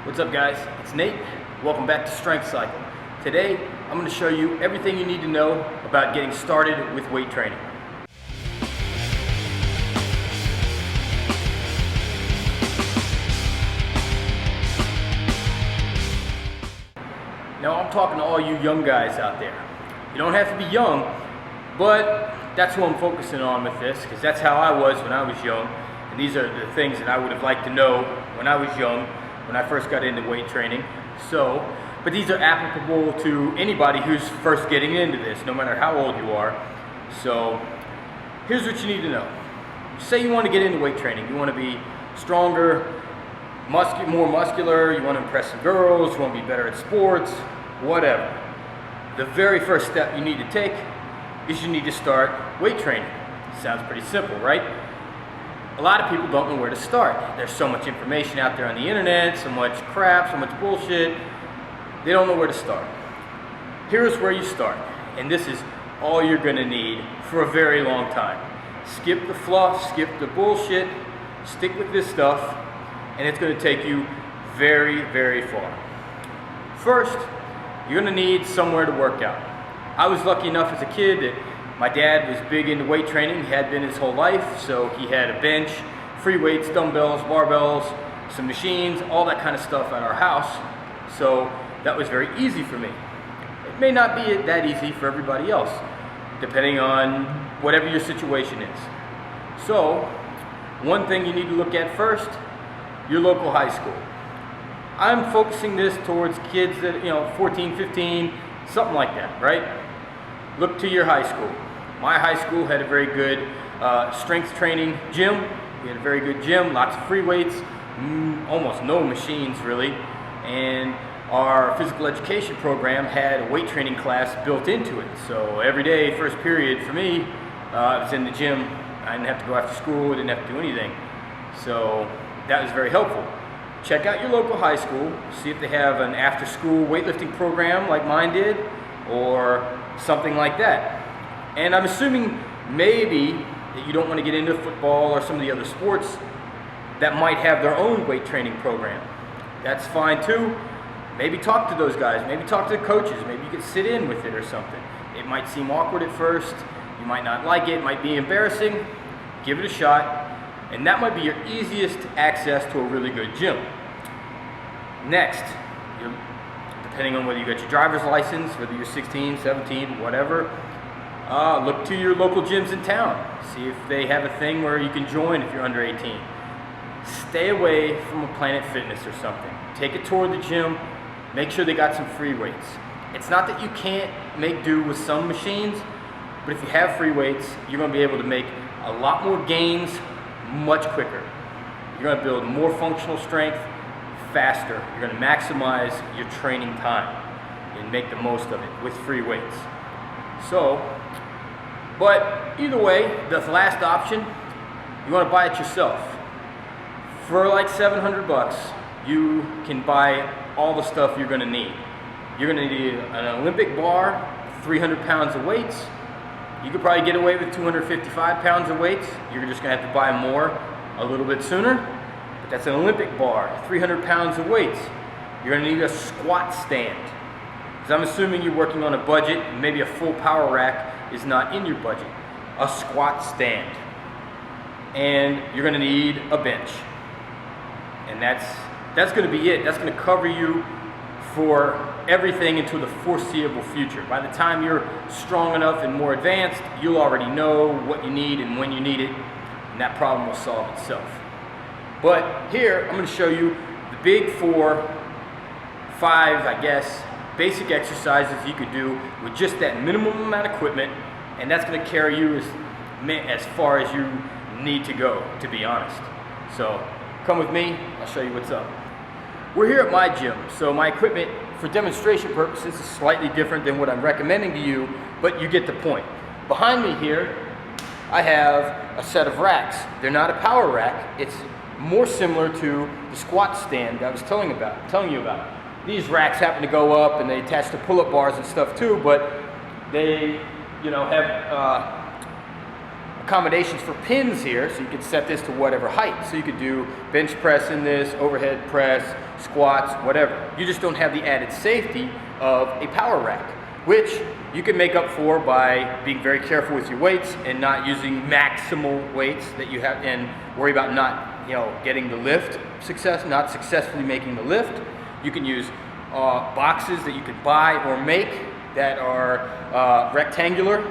What's up, guys? It's Nate. Welcome back to Strength Cycle. Today, I'm going to show you everything you need to know about getting started with weight training. Now, I'm talking to all you young guys out there. You don't have to be young, but that's who I'm focusing on with this, because that's how I was when I was young. And these are the things that I would have liked to know when I was young, when I first got into weight training. But these are applicable to anybody who's first getting into this, no matter how old you are. So here's what you need to know. Say you want to get into weight training. You want to be stronger, more muscular, you want to impress some girls, you want to be better at sports, whatever. The very first step you need to take is you need to start weight training. Sounds pretty simple, right? A lot of people don't know where to start. There's so much information out there on the internet, so much crap, so much bullshit. They don't know where to start. Here's where you start, and this is all you're gonna need for a very long time. Skip the fluff, skip the bullshit, stick with this stuff, and it's gonna take you very, very far. First, you're gonna need somewhere to work out. I was lucky enough as a kid that my dad was big into weight training. He had been his whole life, so he had a bench, free weights, dumbbells, barbells, some machines, all that kind of stuff at our house. So that was very easy for me. It may not be that easy for everybody else, depending on whatever your situation is. So one thing you need to look at first, your local high school. I'm focusing this towards kids that, 14, 15, something like that, right? Look to your high school. My high school had a very good strength training gym. We had a very good gym, lots of free weights, almost no machines really. And our physical education program had a weight training class built into it. So every day, first period for me, I was in the gym. I didn't have to go after school, didn't have to do anything. So that was very helpful. Check out your local high school, see if they have an after-school weightlifting program like mine did, or something like that. And I'm assuming maybe that you don't want to get into football or some of the other sports that might have their own weight training program. That's fine too. Maybe talk to those guys, maybe talk to the coaches, maybe you could sit in with it or something. It might seem awkward at first, you might not like it might be embarrassing. Give it a shot, and that might be your easiest access to a really good gym. Next, depending on whether you got your driver's license, whether you're 16, 17, whatever, look to your local gyms in town. See if they have a thing where you can join if you're under 18. Stay away from a Planet Fitness or something. Take a tour of the gym, make sure they got some free weights. It's not that you can't make do with some machines, but if you have free weights, you're gonna be able to make a lot more gains much quicker. You're gonna build more functional strength faster. You're going to maximize your training time and make the most of it with free weights. But either way, the last option, you want to buy it yourself. For like $700, you can buy all the stuff you're going to need. You're going to need an Olympic bar, 300 pounds of weights. You could probably get away with 255 pounds of weights. You're just going to have to buy more a little bit sooner. That's an Olympic bar, 300 pounds of weights. You're gonna need a squat stand. Because I'm assuming you're working on a budget, and maybe a full power rack is not in your budget. A squat stand. And you're gonna need a bench. And that's gonna be it. That's gonna cover you for everything into the foreseeable future. By the time you're strong enough and more advanced, you'll already know what you need and when you need it, and that problem will solve itself. But here, I'm going to show you the big 4, 5, I guess, basic exercises you could do with just that minimum amount of equipment, and that's going to carry you as far as you need to go, to be honest. So come with me, I'll show you what's up. We're here at my gym, so my equipment for demonstration purposes is slightly different than what I'm recommending to you, but you get the point. Behind me here, I have a set of racks. They're not a power rack, it's more similar to the squat stand I was telling you about. These racks happen to go up and they attach to pull-up bars and stuff too, but they, have a accommodations for pins here, so you can set this to whatever height. So you could do bench press in this, overhead press, squats, whatever. You just don't have the added safety of a power rack, which you can make up for by being very careful with your weights and not using maximal weights that you have, and worry about not, getting the lift not successfully making the lift. You can use boxes that you can buy or make that are rectangular,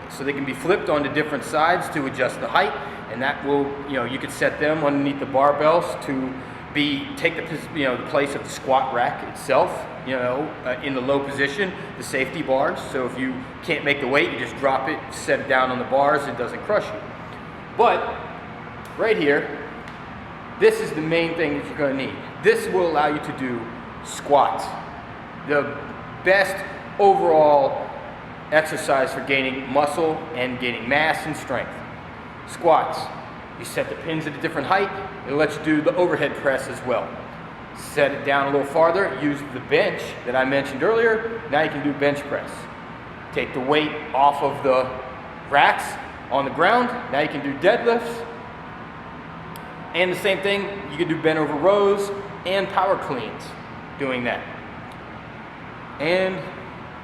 so they can be flipped onto different sides to adjust the height, and that will, you can set them underneath the barbells to take the place of the squat rack itself, in the low position, the safety bars. So if you can't make the weight, you just drop it, set it down on the bars, it doesn't crush you. But right here, this is the main thing that you're going to need. This will allow you to do squats, the best overall exercise for gaining muscle and gaining mass and strength. Squats, you set the pins at a different height, it'll let you do the overhead press as well. Set it down a little farther, use the bench that I mentioned earlier, now you can do bench press. Take the weight off of the racks on the ground, now you can do deadlifts. And the same thing, you can do bent over rows and power cleans doing that. And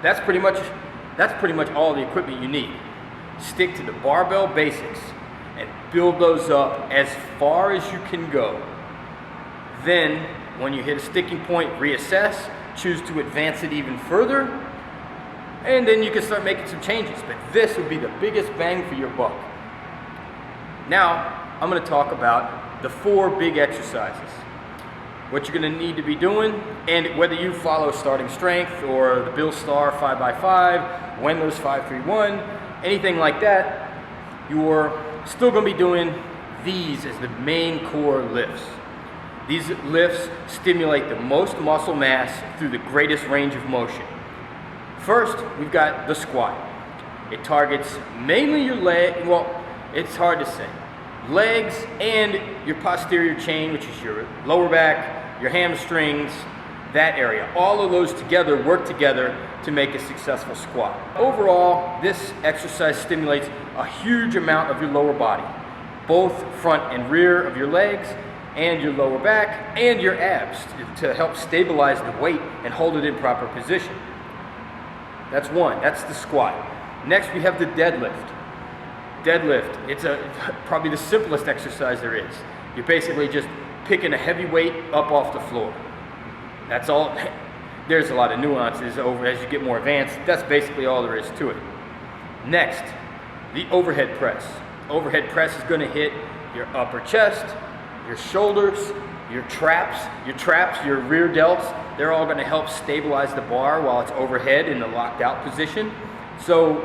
that's pretty much all the equipment you need. Stick to the barbell basics and build those up as far as you can go. Then, when you hit a sticking point, reassess, choose to advance it even further, and then you can start making some changes. But this would be the biggest bang for your buck. Now, I'm going to talk about the 4 big exercises. What you're going to need to be doing, and whether you follow Starting Strength or the Bill Starr 5x5, Wendler's 531, anything like that, you're still going to be doing these as the main core lifts. These lifts stimulate the most muscle mass through the greatest range of motion. First, we've got the squat. It targets mainly your leg, well, it's hard to say. Legs and your posterior chain, which is your lower back, your hamstrings, that area. All of those together work together to make a successful squat. Overall, this exercise stimulates a huge amount of your lower body, both front and rear of your legs and your lower back and your abs, to help stabilize the weight and hold it in proper position. That's one, that's the squat. Next, we have the deadlift. Deadlift, it's probably the simplest exercise there is. You're basically just picking a heavy weight up off the floor. That's all. There's a lot of nuances as you get more advanced. That's basically all there is to it. Next, the overhead press. Overhead press is going to hit your upper chest, your shoulders, your traps, your rear delts. They're all going to help stabilize the bar while it's overhead in the locked out position. So,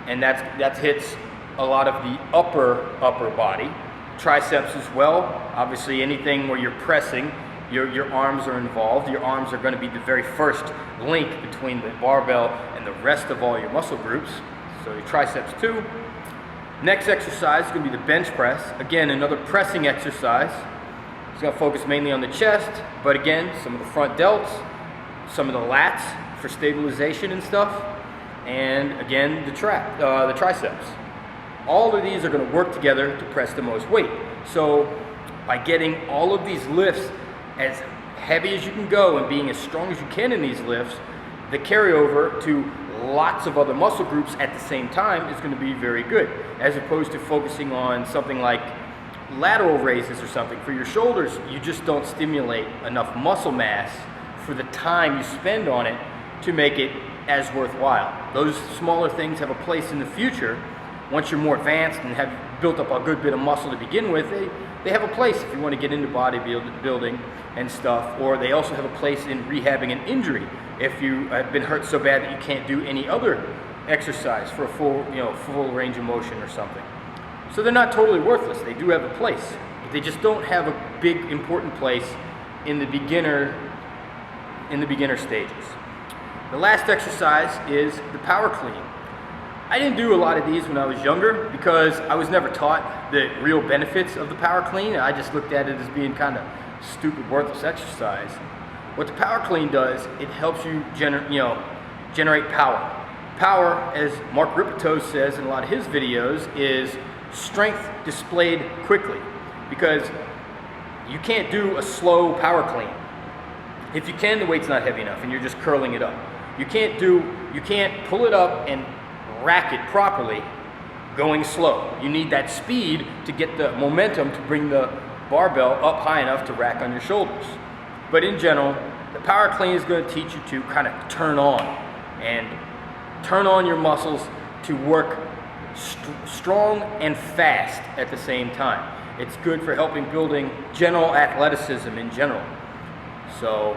and that hits a lot of the upper body. Triceps as well. Obviously, anything where you're pressing, your arms are involved. Your arms are going to be the very first link between the barbell and the rest of all your muscle groups. So your triceps too. Next exercise is going to be the bench press. Again, another pressing exercise. It's going to focus mainly on the chest, but again, some of the front delts, some of the lats for stabilization and stuff, and again, the triceps. All of these are going to work together to press the most weight. So by getting all of these lifts as heavy as you can go and being as strong as you can in these lifts, the carryover to lots of other muscle groups at the same time is going to be very good, as opposed to focusing on something like lateral raises or something. For your shoulders, you just don't stimulate enough muscle mass for the time you spend on it to make it as worthwhile. Those smaller things have a place in the future. Once you're more advanced and have built up a good bit of muscle to begin with, they have a place if you want to get into bodybuilding and stuff, or they also have a place in rehabbing an injury if you have been hurt so bad that you can't do any other exercise for a full range of motion or something. So they're not totally worthless. They do have a place, but they just don't have a big important place in the beginner stages. The last exercise is the power clean. I didn't do a lot of these when I was younger because I was never taught the real benefits of the power clean. I just looked at it as being kind of stupid, worthless exercise. What the power clean does, it helps you generate power. power, as Mark Rippetoe says in a lot of his videos, is strength displayed quickly, because you can't do a slow power clean. If you can, the weight's not heavy enough and you're just curling it up. You can't pull it up and rack it properly going slow. You need that speed to get the momentum to bring the barbell up high enough to rack on your shoulders. But in general, the power clean is going to teach you to kind of turn on your muscles to work strong and fast at the same time. It's good for helping building general athleticism in general. So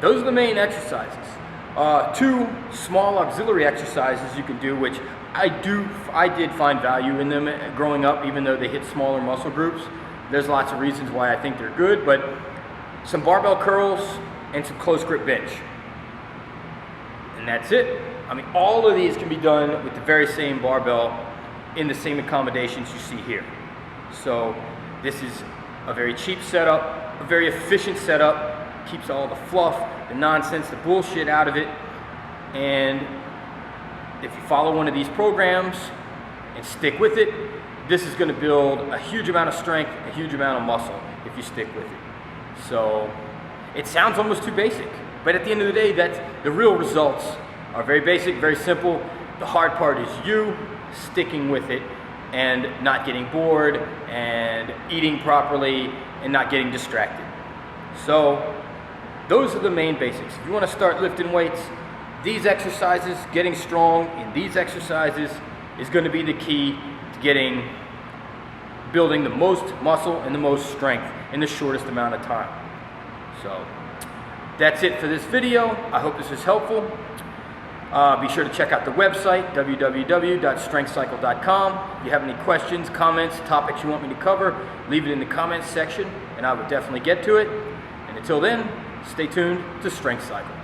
those are the main exercises. 2 small auxiliary exercises you can do, which I did find value in them growing up, even though they hit smaller muscle groups. There's lots of reasons why I think they're good, but some barbell curls and some close grip bench. And that's it. I mean, all of these can be done with the very same barbell in the same accommodations you see here. So this is a very cheap setup, a very efficient setup, keeps all the fluff, the nonsense, the bullshit out of it. And if you follow one of these programs and stick with it, this is going to build a huge amount of strength, a huge amount of muscle if you stick with it. So it sounds almost too basic, but at the end of the day, the real results are very basic, very simple. The hard part is you sticking with it and not getting bored and eating properly and not getting distracted. So those are the main basics. If you want to start lifting weights, these exercises, getting strong in these exercises is going to be the key to building the most muscle and the most strength in the shortest amount of time. So that's it for this video. I hope this is helpful. Be sure to check out the website, www.strengthcycle.com. If you have any questions, comments, topics you want me to cover, leave it in the comments section and I will definitely get to it. And until then, stay tuned to Strength Cycle.